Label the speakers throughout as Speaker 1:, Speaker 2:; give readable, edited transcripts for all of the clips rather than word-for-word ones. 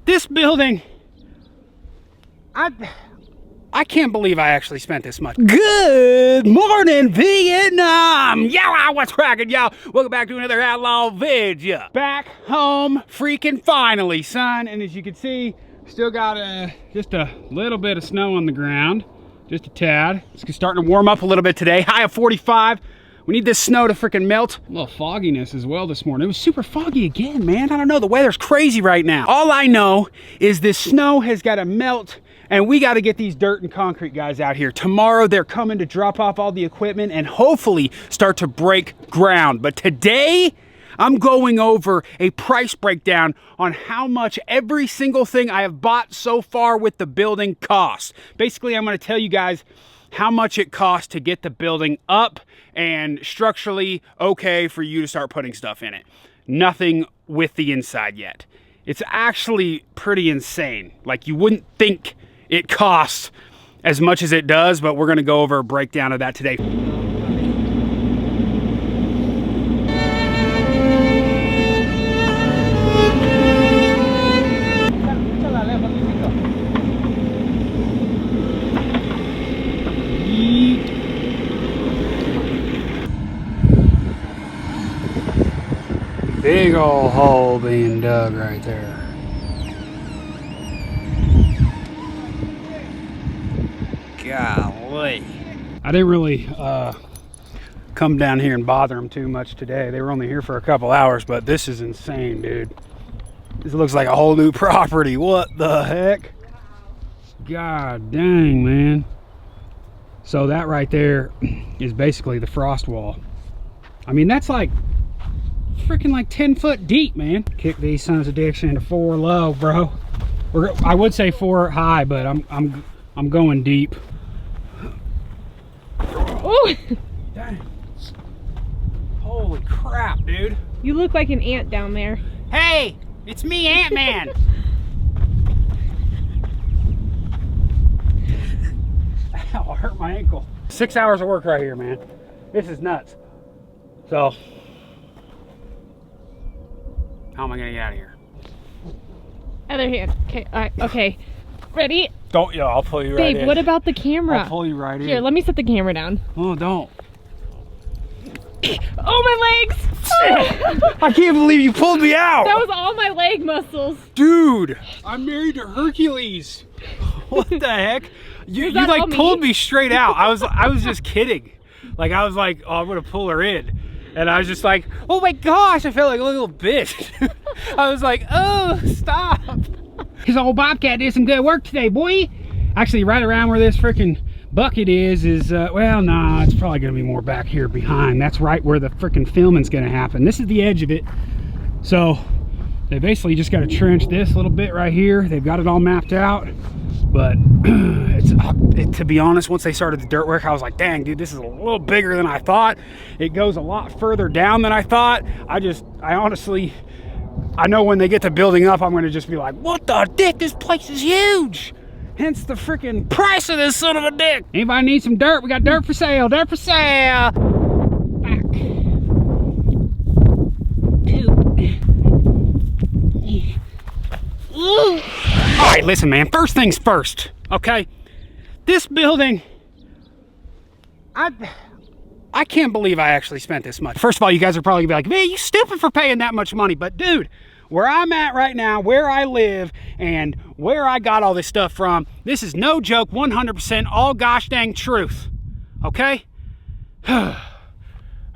Speaker 1: This building, I can't believe I actually spent this much. Good morning, Vietnam! Yeah, what's cracking, y'all? Welcome back to another Outlaw video. Back home, freaking finally, son. And as you can see, still got just a little bit of snow on the ground, just a tad. It's starting to warm up a little bit today. High of 45. We need this snow to freaking melt. A little fogginess as well this morning. It was super foggy again, man. I don't know, the weather's crazy right now. All I know is this snow has got to melt, and we got to get these dirt and concrete guys out here. Tomorrow they're coming to drop off all the equipment and hopefully start to break ground. But today, I'm going over a price breakdown on how much every single thing I have bought so far with the building costs. Basically, I'm going to tell you guys how much it costs to get the building up and structurally okay for you to start putting stuff in it. Nothing with the inside yet. It's actually pretty insane. Like, you wouldn't think it costs as much as it does, but we're going to go over a breakdown of that today. Big old hole being dug right there. Golly. I didn't really come down here and bother them too much today. They were only here for a couple hours, but this is insane, dude. This looks like a whole new property. What the heck? God dang, man. So that right there is basically the frost wall. I mean, that's like freaking like 10 foot deep, man. Kick these sons of dicks into 4 low, bro. I would say 4 high, but I'm going deep.
Speaker 2: Oh!
Speaker 1: Dang. Holy crap, dude.
Speaker 2: You look like an ant down there.
Speaker 1: Hey, it's me, Ant-Man. Ow, I hurt my ankle. 6 hours of work right here, man. This is nuts. So, how am I gonna get out of here?
Speaker 2: Other hand. Okay, all right, okay. Ready?
Speaker 1: Don't, yeah, I'll pull you right in.
Speaker 2: Babe, what about the camera?
Speaker 1: I'll pull you right in.
Speaker 2: Here, let me set the camera down.
Speaker 1: Oh, don't.
Speaker 2: Oh, my legs!
Speaker 1: I can't believe you pulled me out!
Speaker 2: That was all my leg muscles.
Speaker 1: Dude, I'm married to Hercules. What the heck? You like pulled me straight out. I was just kidding. Like, I was like, oh, I'm gonna pull her in. And I was just like, oh my gosh, I felt like a little bitch. I was like, oh, stop. His old Bobcat did some good work today, boy. Actually, right around where this freaking bucket is well, nah, it's probably gonna be more back here behind. That's right where the freaking filming's gonna happen. This is the edge of it. So they basically just got to trench this little bit right here. They've got it all mapped out. But to be honest, once they started the dirt work, I was like, dang, dude, this is a little bigger than I thought. It goes a lot further down than I thought. I honestly, I know when they get the building up, I'm going to just be like, what the dick? This place is huge. Hence the freaking price of this son of a dick. Anybody need some dirt? We got dirt for sale. Dirt for sale. Back. Ooh. All right, listen, man. First things first, okay? This building, I can't believe I actually spent this much. First of all, you guys are probably gonna be like, man, you stupid for paying that much money. But dude, where I'm at right now, where I live, and where I got all this stuff from, this is no joke, 100% all gosh dang truth, okay? I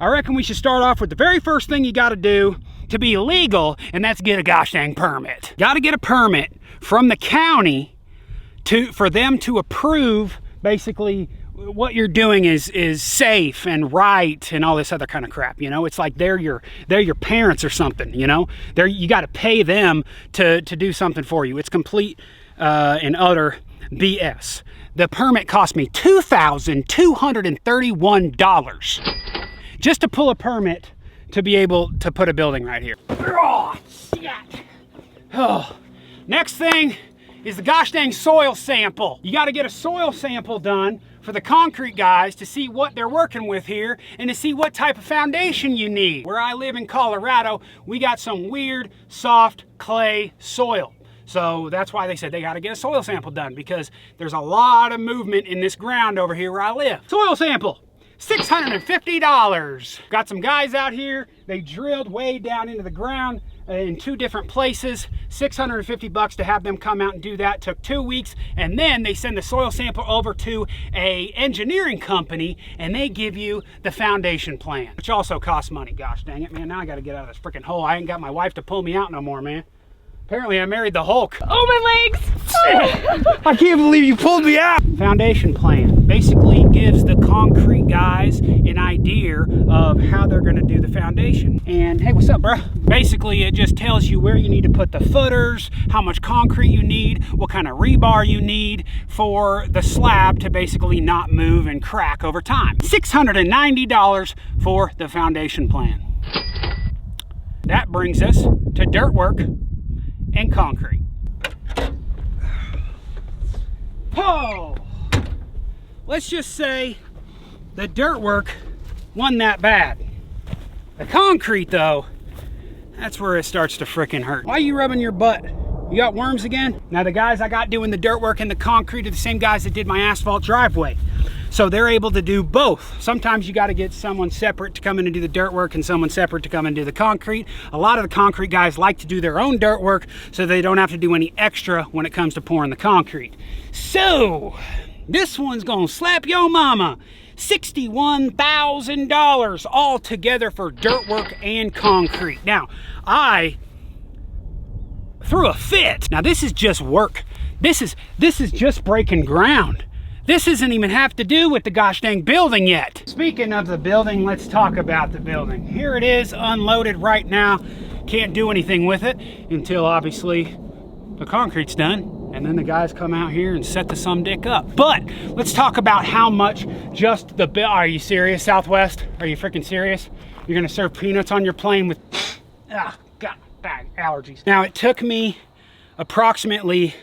Speaker 1: reckon we should start off with the very first thing you gotta do to be legal, and that's get a gosh dang permit. Gotta get a permit from the county for them to approve basically what you're doing is safe and right and all this other kind of crap, you know? It's like they're your parents or something, you know? You got to pay them to do something for you. It's complete and utter BS. The permit cost me $2,231 just to pull a permit to be able to put a building right here. Oh, shit. Oh. Next thing is the gosh dang soil sample. You got to get a soil sample done for the concrete guys to see what they're working with here and to see what type of foundation you need. Where I live in Colorado, we got some weird soft clay soil. So that's why they said they got to get a soil sample done, because there's a lot of movement in this ground over here where I live. Soil sample, $650. Got some guys out here. They drilled way down into the ground in 2 different places. $650 to have them come out and do that. Took 2 weeks, and then they send the soil sample over to a engineering company, and they give you the foundation plan, which also costs money. Gosh dang it, man! Now I got to get out of this freaking hole. I ain't got my wife to pull me out no more, man. Apparently I married the Hulk.
Speaker 2: Oh, my legs!
Speaker 1: I can't believe you pulled me out. Foundation plan basically gives the concrete guys an idea of how they're gonna do the foundation. And hey, what's up, bro? Basically, it just tells you where you need to put the footers, how much concrete you need, what kind of rebar you need for the slab to basically not move and crack over time. $690 for the foundation plan. That brings us to dirt work and concrete. Oh, let's just say the dirt work wasn't that bad. The concrete though, that's where it starts to frickin' hurt. Why are you rubbing your butt? You got worms again? Now the guys I got doing the dirt work and the concrete are the same guys that did my asphalt driveway. So they're able to do both. Sometimes you got to get someone separate to come in and do the dirt work and someone separate to come in and do the concrete. A lot of the concrete guys like to do their own dirt work so they don't have to do any extra when it comes to pouring the concrete. So this one's gonna slap your mama. $61,000 all together for dirt work and concrete. Now, I threw a fit. Now this is just work. This is just breaking ground. This doesn't even have to do with the gosh dang building yet. Speaking of the building, let's talk about the building. Here it is, unloaded right now. Can't do anything with it until obviously the concrete's done. And then the guys come out here and set the some dick up. But let's talk about how much just the bill. Are you serious, Southwest? Are you freaking serious? You're gonna serve peanuts on your plane with, ah, god dang, allergies. Now it took me approximately,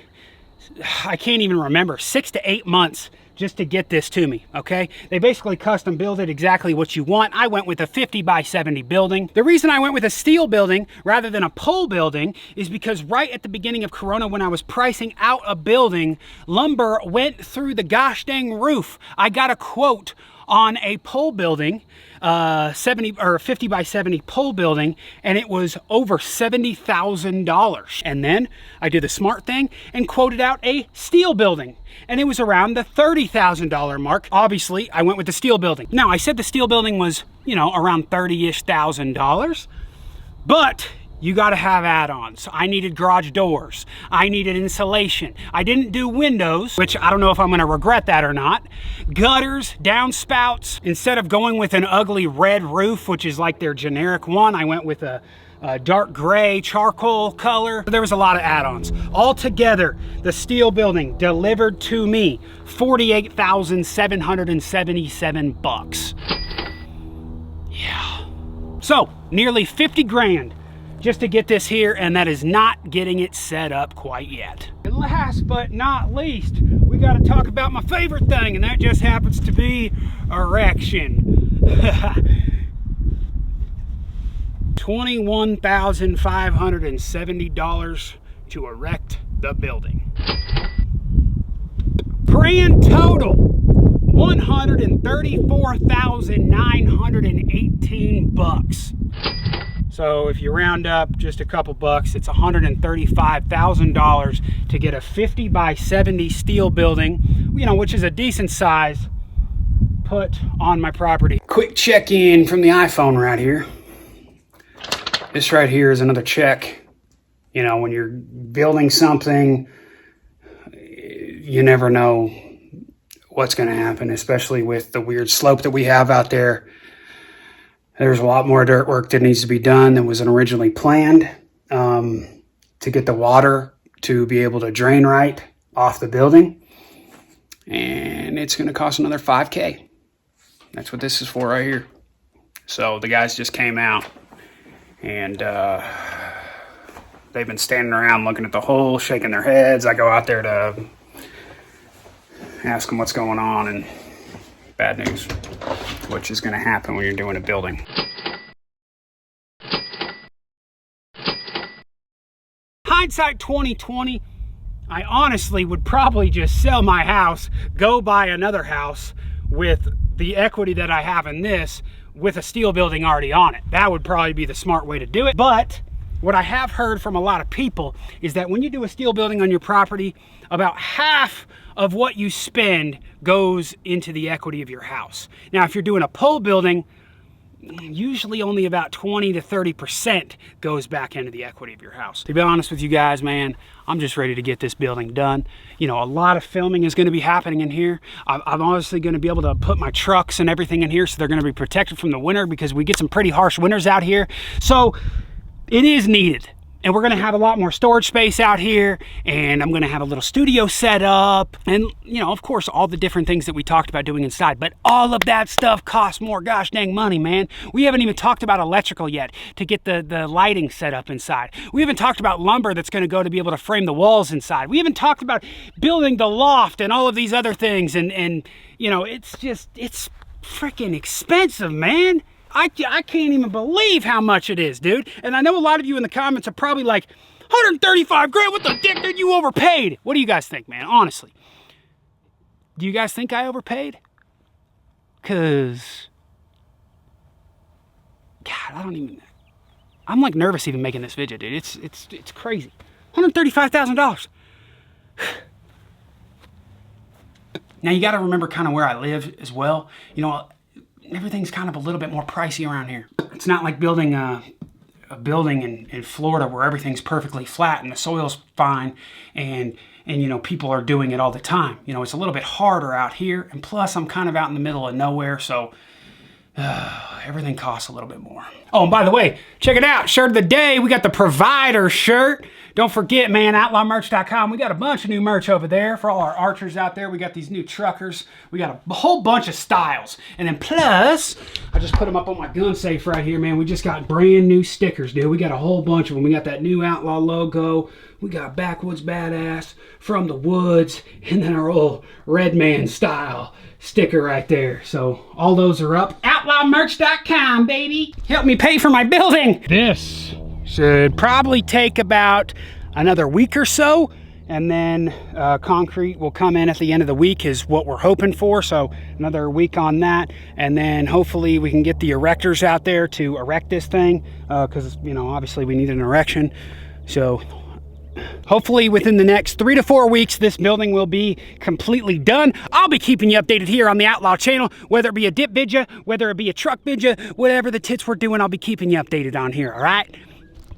Speaker 1: I can't even remember, 6 to 8 months just to get this to me, okay? They basically custom build it exactly what you want. I went with a 50 by 70 building. The reason I went with a steel building rather than a pole building is because right at the beginning of Corona, when I was pricing out a building, lumber went through the gosh dang roof. I got a quote on a pole building, 70 or 50 by 70 pole building, and it was over $70,000. And then I did the smart thing and quoted out a steel building, and it was around the $30,000 mark. Obviously, I went with the steel building. Now, I said the steel building was, you know, around $30-ish thousand, but you got to have add-ons. I needed garage doors. I needed insulation. I didn't do windows, which I don't know if I'm going to regret that or not. Gutters, downspouts. Instead of going with an ugly red roof, which is like their generic one, I went with a dark gray charcoal color. There was a lot of add-ons. Altogether, the steel building delivered to me $48,777. Yeah. So, nearly 50 grand. Just to get this here, and that is not getting it set up quite yet. And last but not least, we got to talk about my favorite thing, and that just happens to be erection. $21,570 to erect the building. Grand total, $134,918. So if you round up just a couple bucks, it's $135,000 to get a 50 by 70 steel building, you know, which is a decent size, put on my property. Quick check-in from the iPhone right here. This right here is another check. You know, when you're building something, you never know what's going to happen, especially with the weird slope that we have out there. There's a lot more dirt work that needs to be done than was originally planned to get the water to be able to drain right off the building. And it's going to cost another $5K. That's what this is for right here. So the guys just came out and they've been standing around looking at the hole, shaking their heads. I go out there to ask them what's going on, and bad news, which is going to happen when you're doing a building. hindsight 2020, I honestly would probably just sell my house, go buy another house with the equity that I have in this, with a steel building already on it. That would probably be the smart way to do it. But what I have heard from a lot of people is that when you do a steel building on your property, about half of what you spend goes into the equity of your house. Now, if you're doing a pole building, usually only about 20 to 30% goes back into the equity of your house. To be honest with you guys, man, I'm just ready to get this building done. You know, a lot of filming is going to be happening in here. I'm obviously going to be able to put my trucks and everything in here, so they're going to be protected from the winter, because we get some pretty harsh winters out here. So it is needed. And we're gonna have a lot more storage space out here, and I'm gonna have a little studio set up, and you know, of course, all the different things that we talked about doing inside. But all of that stuff costs more gosh dang money, man. We haven't even talked about electrical yet to get the lighting set up inside. We haven't talked about lumber that's gonna go to be able to frame the walls inside. We haven't talked about building the loft and all of these other things, and you know, it's freaking expensive, man. I can't even believe how much it is, dude. And I know a lot of you in the comments are probably like, 135 grand, what the dick did you overpaid? What do you guys think, man? Honestly. Do you guys think I overpaid? Cause, God, I'm like nervous even making this video, dude. It's crazy. $135,000. Now you gotta remember kind of where I live as well. You know, everything's kind of a little bit more pricey around here. It's not like building a building in Florida where everything's perfectly flat and the soil's fine, and you know, people are doing it all the time. You know, it's a little bit harder out here, and plus I'm kind of out in the middle of nowhere, so everything costs a little bit more. Oh, and by the way, check it out, shirt of the day, we got the Provider shirt. Don't forget, man, outlawmerch.com. We got a bunch of new merch over there for all our archers out there. We got these new truckers. We got a whole bunch of styles. And then plus, I just put them up on my gun safe right here, man. We just got brand new stickers, dude. We got a whole bunch of them. We got that new Outlaw logo. We got Backwoods Badass, From the Woods, and then our old Red Man style sticker right there. So all those are up. outlawmerch.com, baby. Help me pay for my building. This should probably take about another week or so, and then concrete will come in at the end of the week is what we're hoping for. So another week on that, and then hopefully we can get the erectors out there to erect this thing, because you know, obviously we need an erection. So hopefully within the next 3 to 4 weeks, this building will be completely done. I'll be keeping you updated here on the Outlaw channel, whether it be a dip vidya, whether it be a truck vidya, whatever the tits we're doing, I'll be keeping you updated on here, all right?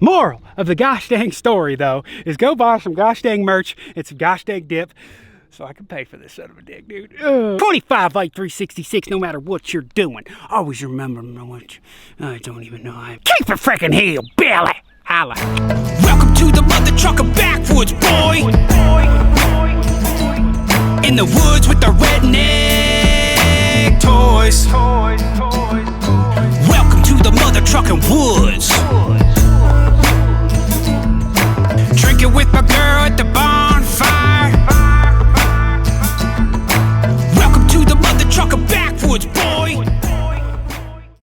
Speaker 1: Moral of the gosh dang story, though, is go buy some gosh dang merch and some gosh dang dip so I can pay for this son of a dick, dude. 25 like 366, no matter what you're doing. Always remember what I don't even know. Keep it freaking heel, Billy. Holla. Welcome to the mother trucker backwoods, boy. In the woods with the redneck toys. Welcome to the mother trucking woods.